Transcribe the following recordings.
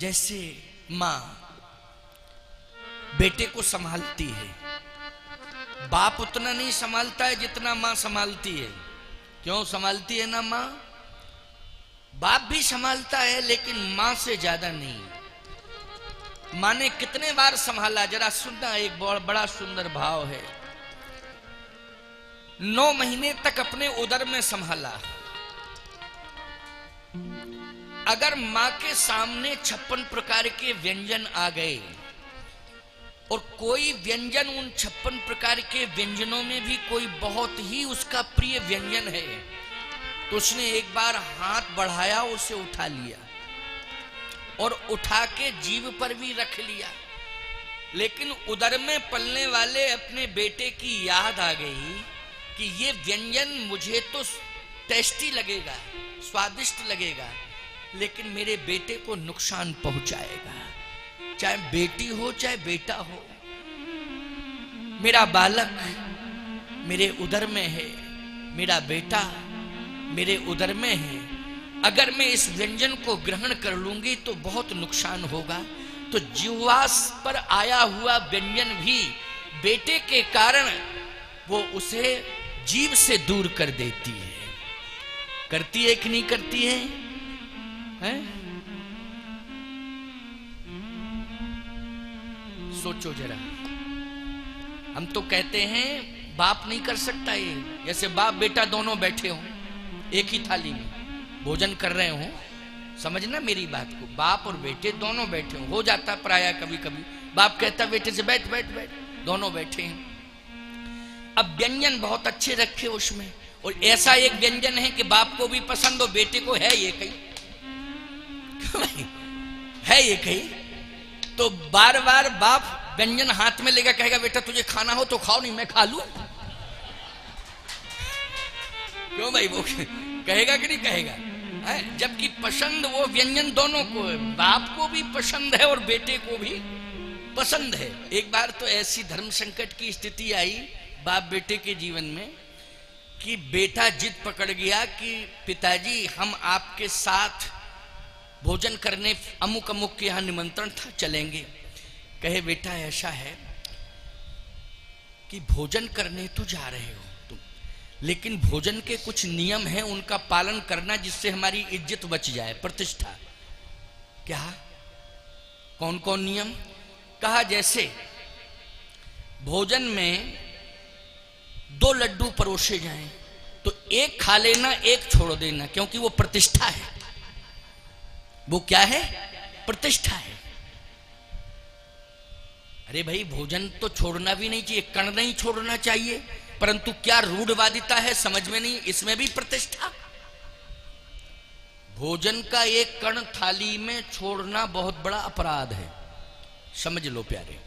जैसे माँ बेटे को संभालती है, बाप उतना नहीं संभालता है जितना माँ संभालती है। क्यों संभालती है ना माँ? बाप भी संभालता है लेकिन माँ से ज्यादा नहीं। माँ ने कितने बार संभाला, जरा सुनना, एक बड़ा सुंदर भाव है। 9 महीने तक अपने उदर में संभाला। अगर माँ के सामने 56 प्रकार के व्यंजन आ गए और कोई व्यंजन उन 56 प्रकार के व्यंजनों में भी कोई बहुत ही उसका प्रिय व्यंजन है, तो उसने एक बार हाथ बढ़ाया, उसे उठा लिया और उठा के जीभ पर भी रख लिया। लेकिन उदर में पलने वाले अपने बेटे की याद आ गई कि ये व्यंजन मुझे तो टेस्टी लगेगा, स्वादिष्ट लगेगा, लेकिन मेरे बेटे को नुकसान पहुंचाएगा। चाहे बेटी हो चाहे बेटा हो, मेरा बालक मेरे उदर में है, मेरा बेटा मेरे उदर में है। अगर मैं इस व्यंजन को ग्रहण कर लूंगी तो बहुत नुकसान होगा। तो जिह्वा पर आया हुआ व्यंजन भी बेटे के कारण वो उसे जीभ से दूर कर देती है। करती है कि नहीं करती है, हैं? सोचो जरा। हम तो कहते हैं बाप नहीं कर सकता ये, जैसे बाप बेटा दोनों बैठे हो एक ही थाली में भोजन कर रहे हो, समझना मेरी बात को। बाप और बेटे दोनों बैठे हो जाता प्राय कभी कभी, बाप कहता बेटे से बैठ बैठ बैठ, दोनों बैठे हैं। अब व्यंजन बहुत अच्छे रखे उसमें, और ऐसा एक व्यंजन है कि बाप को भी पसंद हो, बेटे को है ये कहीं है ये कहीं, तो बार बार बाप व्यंजन हाथ में लेगा, कहेगा बेटा तुझे खाना हो तो खाओ, नहीं मैं खा लूं। क्यों भाई, वो कहेगा कि नहीं कहेगा? जबकि पसंद वो व्यंजन दोनों को है, बाप को भी पसंद है और बेटे को भी पसंद है। एक बार तो ऐसी धर्म संकट की स्थिति आई बाप बेटे के जीवन में कि बेटा जिद पकड़ गया कि पिताजी हम आपके साथ भोजन करने अमुक अमुक के यहां निमंत्रण था, चलेंगे। कहे बेटा ऐसा है कि भोजन करने तो जा रहे हो तुम, लेकिन भोजन के कुछ नियम हैं, उनका पालन करना जिससे हमारी इज्जत बच जाए, प्रतिष्ठा। क्या? कौन कौन नियम? कहा जैसे भोजन में 2 लड्डू परोसे जाएं तो एक खा लेना, एक छोड़ देना, क्योंकि वो प्रतिष्ठा है। वो क्या है? प्रतिष्ठा है। अरे भाई भोजन तो छोड़ना भी नहीं चाहिए, कण नहीं छोड़ना चाहिए, परंतु क्या रूढ़वादिता है समझ में नहीं, इसमें भी प्रतिष्ठा। भोजन का एक कण थाली में छोड़ना बहुत बड़ा अपराध है, समझ लो प्यारे।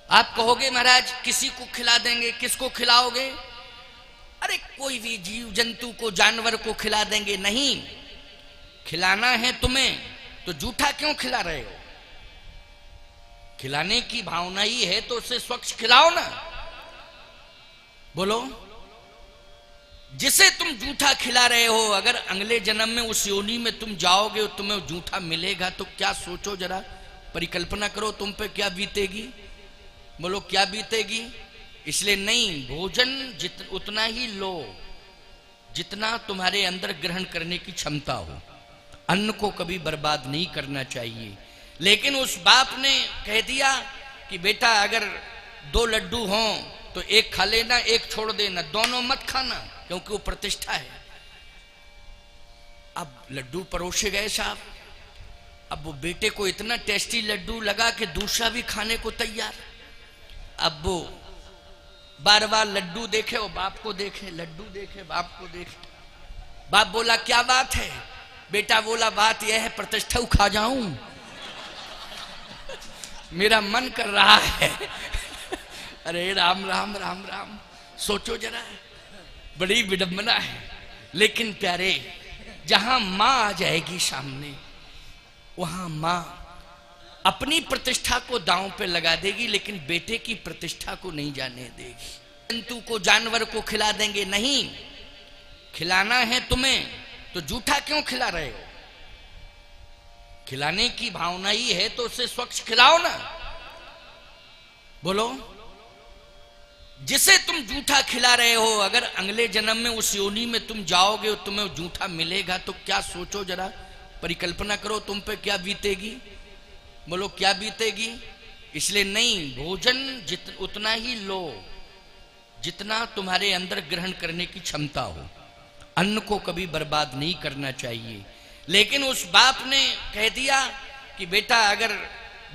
आप कहोगे महाराज किसी को खिला देंगे, किसको खिलाओगे? अरे कोई भी जीव जंतु को, जानवर को खिला देंगे। नहीं, खिलाना है तुम्हें तो जूठा क्यों खिला रहे हो? खिलाने की भावना ही है तो उसे स्वच्छ खिलाओ ना। बोलो, जिसे तुम जूठा खिला रहे हो, अगर अगले जन्म में उस योनि में तुम जाओगे और तुम्हें जूठा मिलेगा तो क्या सोचो, जरा परिकल्पना करो तुम पे क्या बीतेगी। बोलो क्या बीतेगी। इसलिए नहीं, भोजन उतना ही लो जितना तुम्हारे अंदर ग्रहण करने की क्षमता हो। अन्न को कभी बर्बाद नहीं करना चाहिए। लेकिन उस बाप ने कह दिया कि बेटा अगर 2 लड्डू हों तो एक खा लेना, एक छोड़ देना, दोनों मत खाना, क्योंकि वो प्रतिष्ठा है। अब लड्डू परोसे गए साहब। अब वो बेटे को इतना टेस्टी लड्डू लगा कि दूसरा भी खाने को तैयार। अब वो बार बार लड्डू देखे, वो बाप को देखे, लड्डू देखे, बाप को देखे। बाप बोला क्या बात है? बेटा बोला बात यह है प्रतिष्ठा खा जाऊं, मेरा मन कर रहा है। अरे राम राम राम राम, सोचो जरा, बड़ी विडंबना है। लेकिन प्यारे, जहां मां आ जाएगी सामने, वहां मां अपनी प्रतिष्ठा को दांव पे लगा देगी, लेकिन बेटे की प्रतिष्ठा को नहीं जाने देगी। जंतु को, जानवर को खिला देंगे। नहीं, खिलाना है तुम्हें तो जूठा क्यों खिला रहे हो? खिलाने की भावना ही है तो उसे स्वच्छ खिलाओ ना। बोलो, जिसे तुम जूठा खिला रहे हो, अगर अगले जन्म में उस योनि में तुम जाओगे और तुम्हें जूठा मिलेगा तो क्या सोचो, जरा परिकल्पना करो तुम पे क्या बीतेगी। बोलो क्या बीतेगी। इसलिए नहीं, भोजन उतना ही लो जितना तुम्हारे अंदर ग्रहण करने की क्षमता हो। अन्न को कभी बर्बाद नहीं करना चाहिए। लेकिन उस बाप ने कह दिया कि बेटा अगर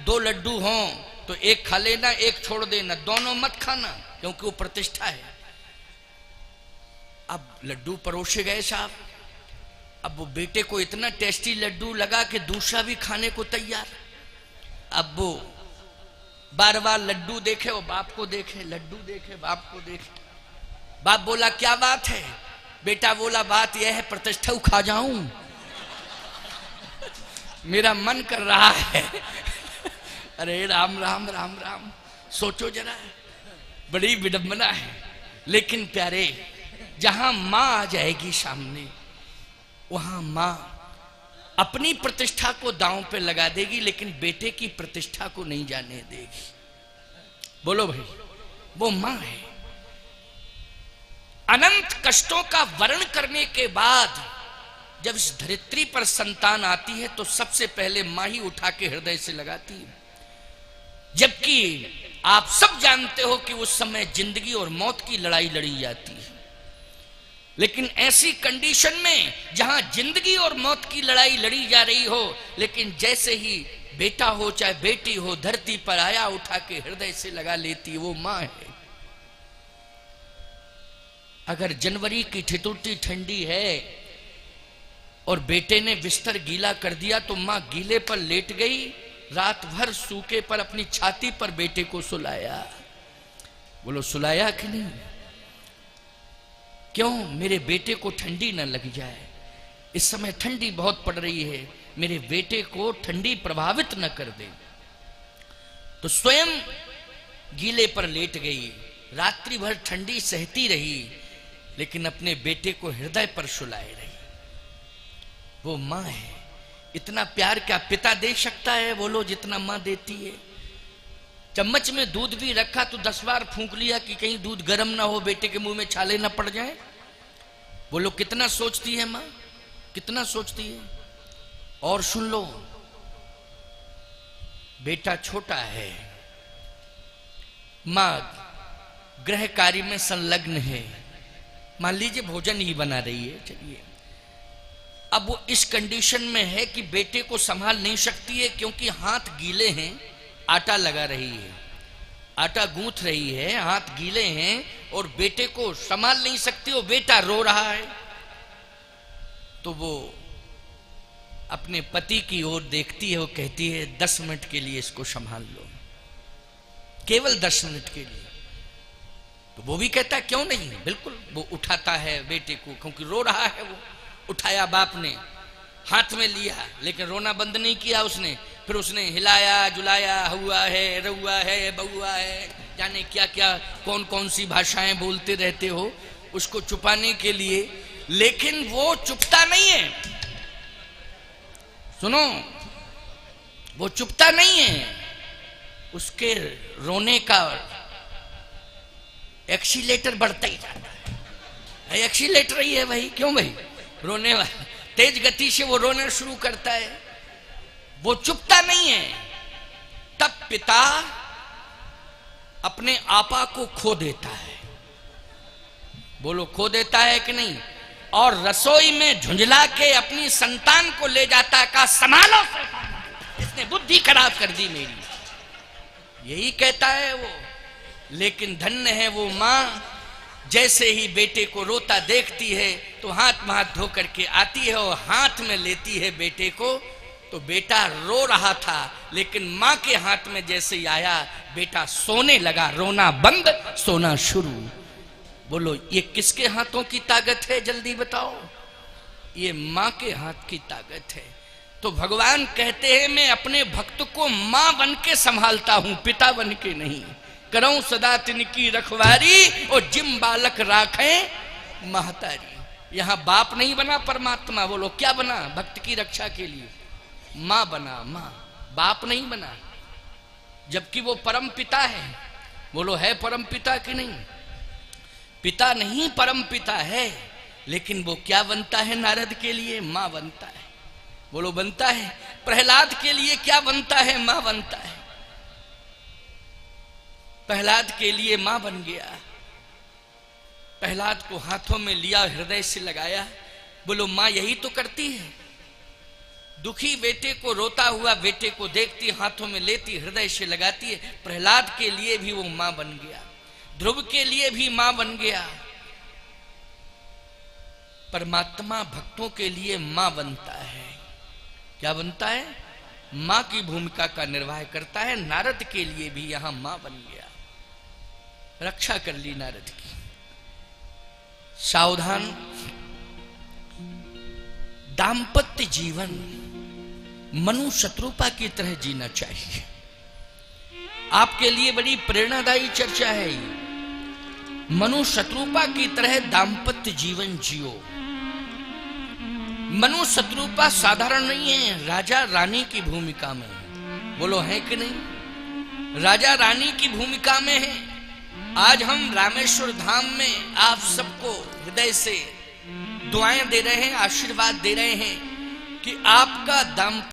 2 लड्डू हों तो एक खा लेना, एक छोड़ देना, दोनों मत खाना, क्योंकि वो प्रतिष्ठा है। अब लड्डू परोसे गए साहब। अब वो बेटे को इतना टेस्टी लड्डू लगा कि दूसरा भी खाने को तैयार। अब वो बार बार लड्डू देखे, वो बाप को देखे, लड्डू देखे, बाप को देखे। बाप बोला क्या बात है। बेटा बोला बात यह है प्रतिष्ठा खा जाऊं, मेरा मन कर रहा है। अरे राम राम राम राम, सोचो जरा, बड़ी विडंबना है। लेकिन प्यारे, जहां मां आ जाएगी सामने, वहां मां अपनी प्रतिष्ठा को दांव पे लगा देगी, लेकिन बेटे की प्रतिष्ठा को नहीं जाने देगी। बोलो भाई, वो मां है। अनंत कष्टों का वर्ण करने के बाद जब इस धरित्री पर संतान आती है तो सबसे पहले मां ही उठा के हृदय से लगाती है। जबकि आप सब जानते हो कि उस समय जिंदगी और मौत की लड़ाई लड़ी जाती है। लेकिन ऐसी कंडीशन में जहां जिंदगी और मौत की लड़ाई लड़ी जा रही हो, लेकिन जैसे ही बेटा हो चाहे बेटी हो धरती पर आया, उठा के हृदय से लगा लेती, वो मां है। अगर जनवरी की ठिठुरती ठंडी है और बेटे ने बिस्तर गीला कर दिया तो मां गीले पर लेट गई, रात भर सूखे पर अपनी छाती पर बेटे को सुलाया। बोलो सुलाया कि नहीं। क्यों? मेरे बेटे को ठंडी न लग जाए, इस समय ठंडी बहुत पड़ रही है, मेरे बेटे को ठंडी प्रभावित न कर दे। तो स्वयं गीले पर लेट गई, रात्रि भर ठंडी सहती रही, लेकिन अपने बेटे को हृदय पर सुलाए रही। वो मां है। इतना प्यार क्या पिता दे सकता है? बोलो, जितना मां देती है। चम्मच में दूध भी रखा तो 10 बार फूंक लिया कि कहीं दूध गर्म ना हो, बेटे के मुंह में छाले ना पड़ जाए। बोलो कितना सोचती है मां, कितना सोचती है। और सुन लो, बेटा छोटा है, मां गृह कार्य में संलग्न है, मान लीजिए भोजन ही बना रही है, चलिए अब वो इस कंडीशन में है कि बेटे को संभाल नहीं सकती है, क्योंकि हाथ गीले हैं, आटा लगा रही है, आटा गूंथ रही है, हाथ गीले हैं और बेटे को संभाल नहीं सकती। वो बेटा रो रहा है तो वो अपने पति की ओर देखती है, वो कहती है 10 मिनट के लिए इसको संभाल लो, केवल 10 मिनट के लिए। तो वो भी कहता है क्यों नहीं, बिल्कुल। वो उठाता है बेटे को, क्योंकि रो रहा है। वो उठाया, बाप ने हाथ में लिया, लेकिन रोना बंद नहीं किया उसने। फिर उसने हिलाया जुलाया, हुआ है, रहुआ है, बहुआ है, जाने क्या क्या कौन कौन सी भाषाएं बोलते रहते हो उसको छुपाने के लिए, लेकिन वो चुपता नहीं है। सुनो, वो चुपता नहीं है। उसके रोने का एक्सीलेटर बढ़ता ही जाता है। एक्सीलेटर ही है भाई, क्यों भाई, रोने वाला तेज गति से वो रोना शुरू करता है, वो चुपता नहीं है। तब पिता अपने आपा को खो देता है। बोलो खो देता है कि नहीं। और रसोई में झुंझला के अपनी संतान को ले जाता है, कहा संभालो, इसने बुद्धि खराब कर दी मेरी, यही कहता है वो। लेकिन धन्य है वो मां, जैसे ही बेटे को रोता देखती है तो हाथ में हाथ धो करके आती है और हाथ में लेती है बेटे को। तो बेटा रो रहा था, लेकिन मां के हाथ में जैसे ही आया बेटा सोने लगा, रोना बंद, सोना शुरू। बोलो ये किसके हाथों की ताकत है, जल्दी बताओ। ये मां के हाथ की ताकत है। तो भगवान कहते हैं मैं अपने भक्त को मां बन के संभालता हूं, पिता बन के नहीं। करऊं सदा तिनकी रखवारी और जिम बालक राखें महतारी। यहां बाप नहीं बना परमात्मा, बोलो क्या बना, भक्त की रक्षा के लिए। मां बना, मां, बाप नहीं बना, जबकि वो परम पिता है। बोलो है परम पिता कि नहीं? पिता नहीं परम पिता है, लेकिन वो क्या बनता है नारद के लिए? मां बनता है। बोलो बनता है। प्रहलाद के लिए क्या बनता है? मां बनता है। प्रहलाद के लिए मां बन गया। प्रहलाद को हाथों में लिया, हृदय से लगाया। बोलो मां यही तो करती है। दुखी बेटे को, रोता हुआ बेटे को देखती, हाथों में लेती, हृदय से लगाती है। प्रहलाद के लिए भी वो मां बन गया, ध्रुव के लिए भी मां बन गया। परमात्मा भक्तों के लिए मां बनता है। क्या बनता है? मां की भूमिका का निर्वाह करता है। नारद के लिए भी यहां मां बन गया, रक्षा कर ली नारद की। सावधान, दाम्पत्य जीवन मनु शत्रुपा की तरह जीना चाहिए। आपके लिए बड़ी प्रेरणादायी चर्चा है ये। मनु शत्रुपा की तरह दाम्पत्य जीवन जियो। मनु शत्रुपा साधारण नहीं है, राजा रानी की भूमिका में है। बोलो है कि नहीं? राजा रानी की भूमिका में है। आज हम रामेश्वर धाम में आप सबको हृदय से दुआएं दे रहे हैं, आशीर्वाद दे रहे हैं कि आपका दाम्पत्य